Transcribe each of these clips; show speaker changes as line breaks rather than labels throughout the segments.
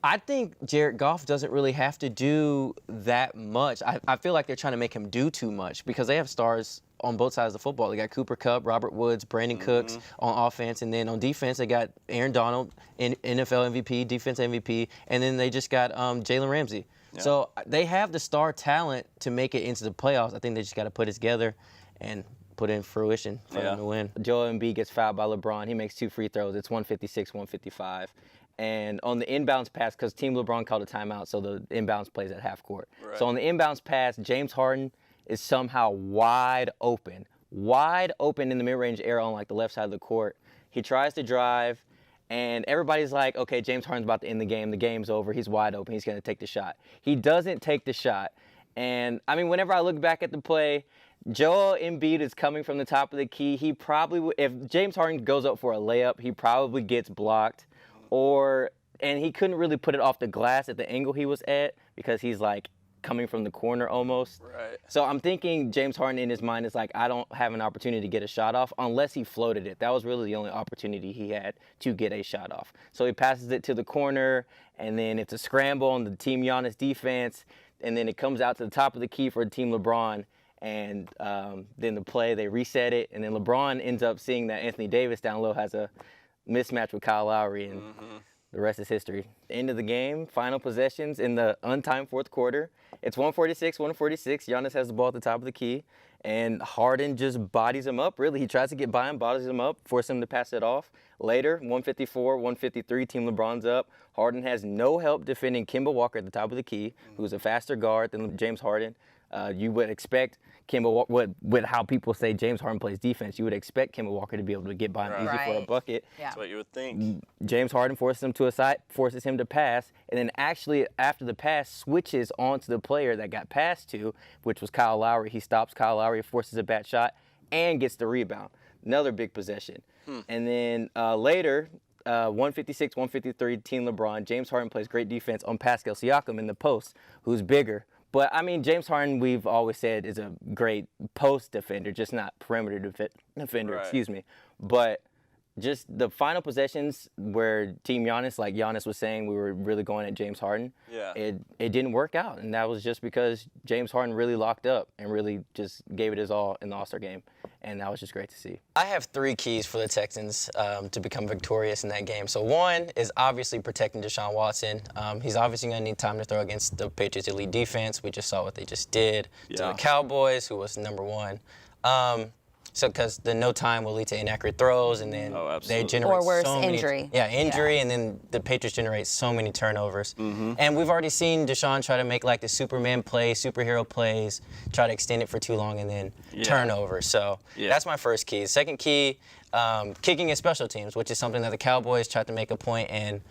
I think Jared Goff doesn't really have to do that much. I feel like they're trying to make him do too much because they have stars on both sides of the football. They got Cooper Kupp, Robert Woods, Brandon Cooks on offense, and then on defense they got Aaron Donald, NFL MVP, defense MVP, and then they just got Jalen Ramsey. Yeah. So they have the star talent to make it into the playoffs. I think they just got to put it together and put it in fruition for them to win.
Joel Embiid gets fouled by LeBron. He makes 2 free throws. It's 156-155. And on the inbounds pass, because Team LeBron called a timeout, so the inbounds plays at half court. Right. So on the inbounds pass, James Harden is somehow wide open in the mid-range area on like the left side of the court. He tries to drive, and everybody's like, okay, James Harden's about to end the game. The game's over. He's wide open. He's going to take the shot. He doesn't take the shot. And, I mean, whenever I look back at the play, Joel Embiid is coming from the top of the key. He probably, if James Harden goes up for a layup, he probably gets blocked. And he couldn't really put it off the glass at the angle he was at because he's like coming from the corner almost.
Right.
So I'm thinking James Harden in his mind is like, I don't have an opportunity to get a shot off unless he floated it. That was really the only opportunity he had to get a shot off. So he passes it to the corner, and then it's a scramble on the Team Giannis defense, and then it comes out to the top of the key for Team LeBron. And then the play, they reset it, and then LeBron ends up seeing that Anthony Davis down low has a mismatch with Kyle Lowry, and the rest is history. End of the game, final possessions in the untimed fourth quarter. It's 146-146. Giannis has the ball at the top of the key, and Harden just bodies him up, really. He tries to get by him, bodies him up, force him to pass it off. Later, 154-153, Team LeBron's up. Harden has no help defending Kemba Walker at the top of the key, who's a faster guard than James Harden. You would expect Kemba, with how people say James Harden plays defense, you would expect Kemba Walker to be able to get by him easy for a bucket.
Yeah. That's what you would think.
James Harden forces him to a side, forces him to pass, and then actually after the pass switches onto the player that got passed to, which was Kyle Lowry. He stops Kyle Lowry, forces a bad shot, and gets the rebound. Another big possession. And then later, 156-153, Team LeBron. James Harden plays great defense on Pascal Siakam in the post, who's bigger. But, I mean, James Harden, we've always said, is a great post defender, just not perimeter defender, excuse me. But just the final possessions where Team Giannis, like Giannis was saying, we were really going at James Harden.
Yeah.
It didn't work out, and that was just because James Harden really locked up and really just gave it his all in the All-Star game, and that was just great to see.
I have 3 keys for the Texans to become victorious in that game. So one is obviously protecting Deshaun Watson. He's obviously going to need time to throw against the Patriots' elite defense. We just saw what they just did to the Cowboys, who was number 1. So because the no time will lead to inaccurate throws, and then they generate
or worse,
so many,
injury.
Injury, and then the Patriots generate so many turnovers. And we've already seen Deshaun try to make like the Superman play, superhero plays, try to extend it for too long, and then turnover. So that's my first key. Second key, kicking and special teams, which is something that the Cowboys tried to make a point and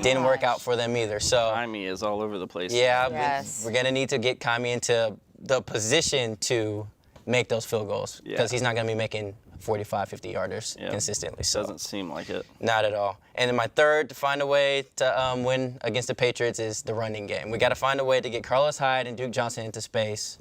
didn't work out for them either. So
Kaimi is all over the place.
Yeah, we're gonna need to get Kaimi into the position to make those field goals because he's not going to be making 45, 50-yarders consistently. So
doesn't seem like it.
Not at all. And then my third to find a way to win against the Patriots is the running game. We got to find a way to get Carlos Hyde and Duke Johnson into space.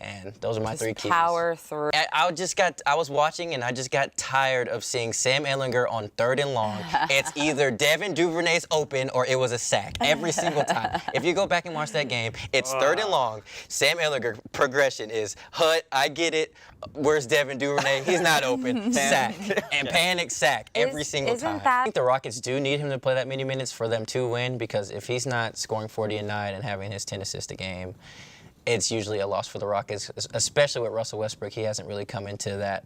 And those are my 3 keys.
Power through.
I was watching and I just got tired of seeing Sam Ehlinger on 3rd and long. It's either Devin Duvernay's open or it was a sack every single time. If you go back and watch that game, it's 3rd and long. Sam Ehlinger progression is Hut, I get it. Where's Devin Duvernay? He's not open. Sack. And panic sack every single time. I think the Rockets do need him to play that many minutes for them to win because if he's not scoring 40 a night and having his 10 assists a game, it's usually a loss for the Rockets, especially with Russell Westbrook. He hasn't really come into that,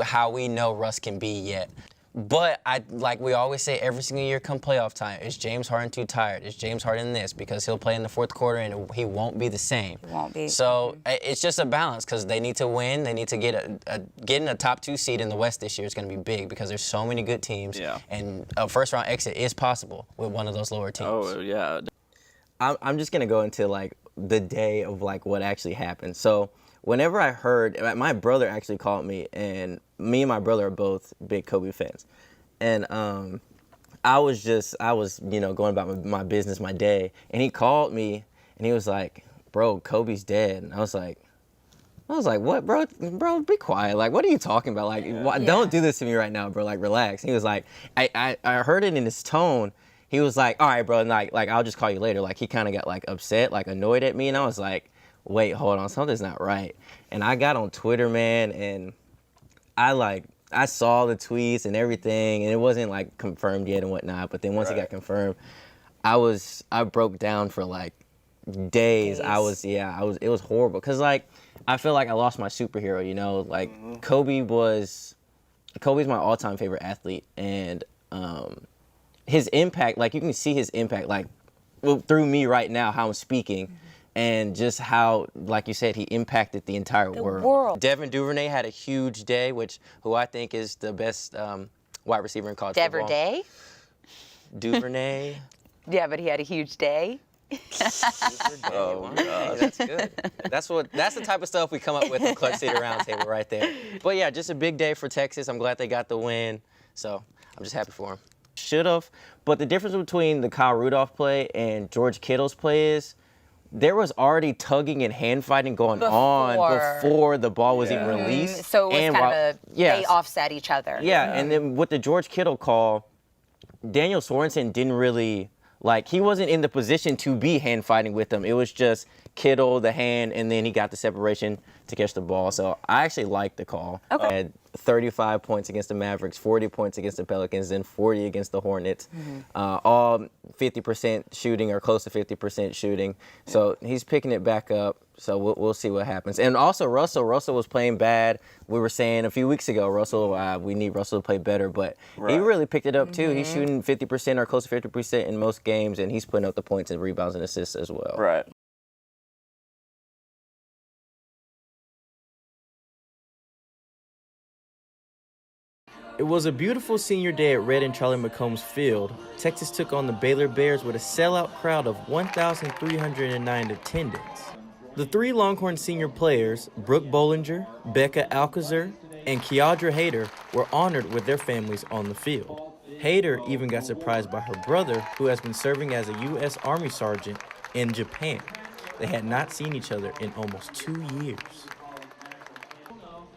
how we know Russ can be yet. But like we always say every single year come playoff time, is James Harden too tired? Is James Harden this? Because he'll play in the 4th quarter and he won't be the same.
He won't be.
So it's just a balance because they need to win. They need to getting a top 2 seed in the West this year is going to be big because there's so many good teams.
Yeah.
And a first-round exit is possible with one of those lower teams.
Oh, yeah.
I'm just going to go into, like, the day of, like, what actually happened. So whenever I heard, my brother actually called me, and me and my brother are both big Kobe fans. And I was, going about my business, my day, and he called me, and he was like, bro, Kobe's dead. And I was like, what, bro? Bro, be quiet. Like, what are you talking about? Like, don't do this to me right now, bro. Like, relax. He was like, I heard it in his tone. he was like, all right, bro, like I'll just call you later. Like he kind of got like upset, like annoyed at me, and I was like, wait, hold on, something's not right. And I got on Twitter, man, and I saw the tweets and everything, and it wasn't like confirmed yet and whatnot. But then once it got confirmed, I broke down for like days. It was horrible because like I feel like I lost my superhero. You know, like Kobe's my all-time favorite athlete, and his impact, like you can see his impact, like through me right now, how I'm speaking. And just how, like you said, he impacted the entire world. Devin Duvernay had a huge day, who I think is the best wide receiver in college football.
Day?
Duvernay.
Yeah, but he had a huge day.
Oh, God.
That's good. That's the type of stuff we come up with in Clutch City Roundtable right there. But yeah, just a big day for Texas. I'm glad they got the win. So I'm just happy for them. Should have. But the difference between the Kyle Rudolph play and George Kittle's play is there was already tugging and hand fighting going on before the ball was even released.
So it was they offset each other.
Yeah, and then with the George Kittle call, Daniel Sorensen didn't really, he wasn't in the position to be hand fighting with them. It was just Kittle, the hand, and then he got the separation to catch the ball. So I actually liked the call.
Okay.
I had 35 points against the Mavericks, 40 points against the Pelicans, then 40 against the Hornets. All 50% shooting or close to 50% shooting. So he's picking it back up. So we'll see what happens. And also Russell was playing bad. We were saying a few weeks ago, we need Russell to play better, but he really picked it up too. He's shooting 50% or close to 50% in most games, and he's putting up the points and rebounds and assists as well.
Right.
It was a beautiful senior day at Red and Charlie McCombs Field. Texas took on the Baylor Bears with a sellout crowd of 1,309 attendants. The three Longhorn senior players, Brooke Bollinger, Becca Alcazar, and Kiadra Hayter, were honored with their families on the field. Hayter even got surprised by her brother, who has been serving as a U.S. Army sergeant in Japan. They had not seen each other in almost 2 years.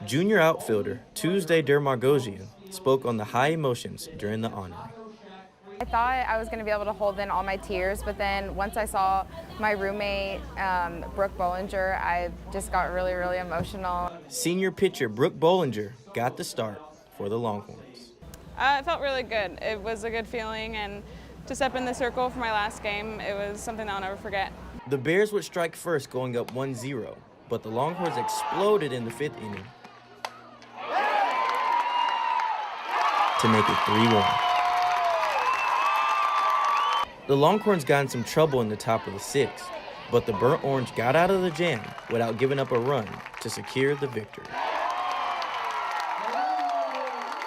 Junior outfielder Tuesday Dermargosian spoke on the high emotions during the honoring.
I thought I was going to be able to hold in all my tears, but then once I saw my roommate, Brooke Bollinger, I just got really, really emotional.
Senior pitcher Brooke Bollinger got the start for the Longhorns.
It felt really good. It was a good feeling, and to step in the circle for my last game, it was something I'll never forget.
The Bears would strike first, going up 1-0, but the Longhorns exploded in the fifth inning to make it 3-1. The Longhorns got in some trouble in the top of the sixth, but the Burnt Orange got out of the jam without giving up a run to secure the victory.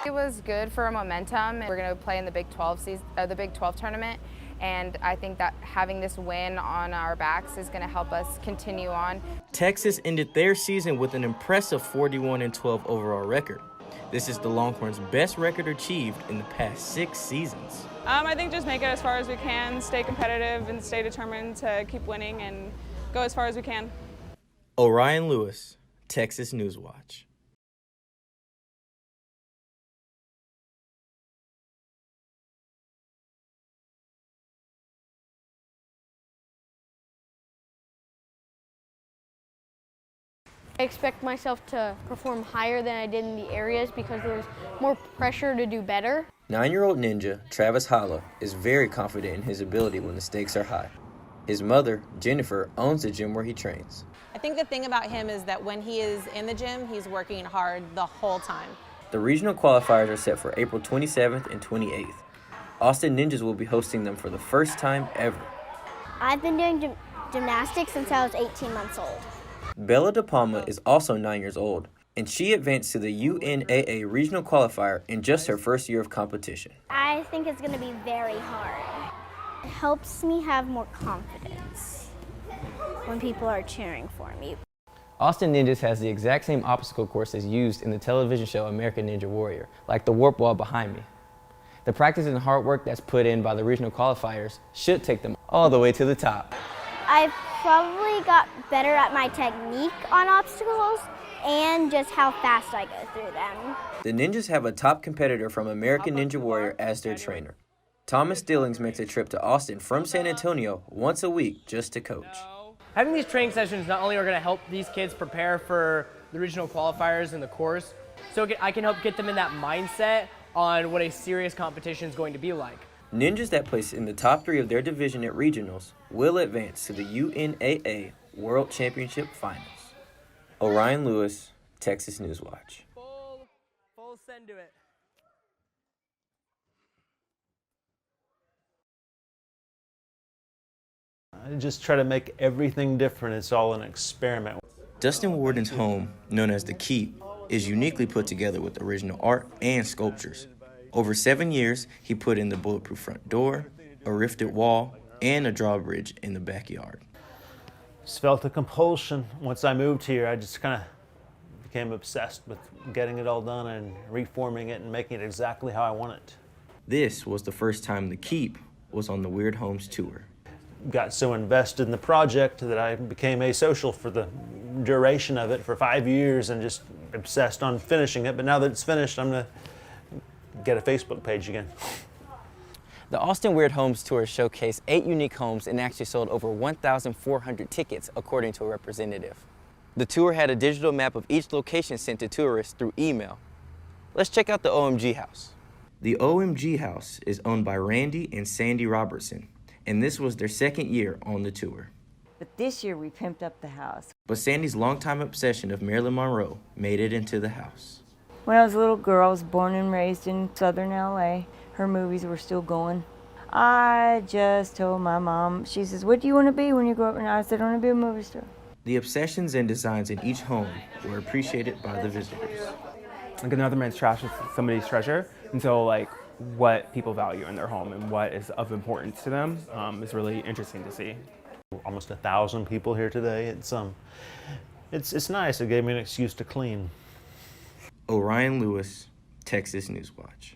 It was good for momentum. We're going to play in the Big 12 the Big 12 tournament, and I think that having this win on our backs is going to help us continue on.
Texas ended their season with an impressive 41-12 overall record. This is the Longhorns' best record achieved in the past 6 seasons.
I think just make it as far as we can, stay competitive, and stay determined to keep winning and go as far as we can.
Orion Lewis, Texas Newswatch.
I expect myself to perform higher than I did in the areas because there was more pressure to do better.
9-year-old ninja Travis Holla is very confident in his ability when the stakes are high. His mother, Jennifer, owns the gym where he trains.
I think the thing about him is that when he is in the gym, he's working hard the whole time.
The regional qualifiers are set for April 27th and 28th. Austin Ninjas will be hosting them for the first time ever.
I've been doing gymnastics since I was 18 months old.
Bella De Palma is also 9 years old, and she advanced to the UNAA regional qualifier in just her first year of competition.
I think it's going to be very hard. It helps me have more confidence when people are cheering for me.
Austin Ninjas has the exact same obstacle course as used in the television show American Ninja Warrior, like the warp wall behind me. The practice and hard work that's put in by the regional qualifiers should take them all the way to the top.
I've probably got better at my technique on obstacles and just how fast I go through them.
The Ninjas have a top competitor from American Ninja Warrior as their trainer.
Thomas Stillings makes a trip to Austin from San Antonio once a week just to coach.
Having these training sessions not only are going to help these kids prepare for the regional qualifiers and the course, so I can help get them in that mindset on what a serious competition is going to be like.
Ninjas that place in the top 3 of their division at regionals will advance to the UNAA World Championship Finals. Orion Lewis, Texas Newswatch.
Full send to it.
I just try to make everything different. It's all an experiment.
Dustin Warden's home, known as The Keep, is uniquely put together with original art and sculptures. Over 7 years, he put in the bulletproof front door, a rifted wall, and a drawbridge in the backyard.
Just felt a compulsion. Once I moved here, I just kind of became obsessed with getting it all done and reforming it and making it exactly how I want it.
This was the first time The Keep was on the Weird Homes tour.
Got so invested in the project that I became asocial for the duration of it for 5 years and just obsessed on finishing it. But now that it's finished, I'm gonna get a Facebook page again.
The Austin Weird Homes Tour showcased 8 unique homes and actually sold over 1,400 tickets, according to a representative. The tour had a digital map of each location sent to tourists through email. Let's check out the OMG house.
The OMG house is owned by Randy and Sandy Robertson, and this was their 2nd year on the tour.
But this year we pimped up the house.
But Sandy's longtime obsession of Marilyn Monroe made it into the house.
When I was a little girl, I was born and raised in southern LA. Her movies were still going. I just told my mom, she says, "What do you want to be when you grow up?" And I said, "I want to be a movie star."
The obsessions and designs in each home were appreciated by the visitors.
Like another man's trash is somebody's treasure. And so like what people value in their home and what is of importance to them is really interesting to see.
Almost 1,000 people here today. It's nice. It gave me an excuse to clean.
Orion Lewis, Texas Newswatch.